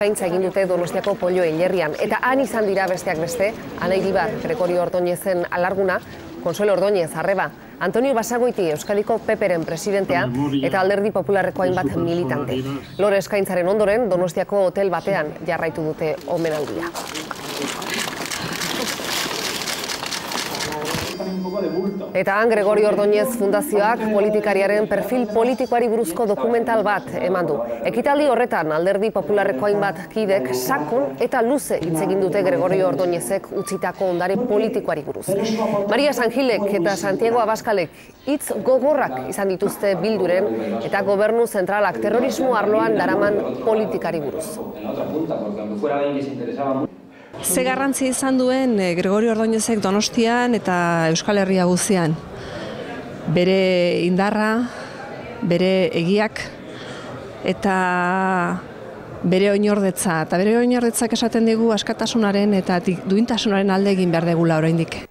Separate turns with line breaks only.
Zaintza egin dute Donostiako Pollo Hilerrian, eta han izan dira besteak beste, Ana Iribar, Gregorio Ordóñezen alarguna, Consuelo Ordóñez arreba, Antonio Basagoiti Euskadiko PPren presidentea eta Alderdi Popularreko hainbat militante. Lore eskaintzaren ondoren, Donostiako hotel batean jarraitu dute omenaldia. Eta han Gregorio Ordóñez Fundazioak politikariaren perfil politikoari buruzko dokumental bat eman du. Ekitaldi horretan Alderdi Popularreko hainbat kidek sakon eta luze hitz egin dute Gregorio Ordóñezek utzitako ondare politikoari buruz. Maria Sangilek eta Santiago Abaskalek hitz gogorrak izan dituzte Bilduren eta Gobernu Zentralak terrorismo arloan daraman politikari buruz.
Ze garrantzi izan duen Gregorio Ordóñezek Donostian eta Euskal Herria guztian. Bere indarra, bere egiak eta bere oinordetza. Eta bere oinordetzak esaten digu askatasunaren eta duintasunaren alde egin behar degula oraindik.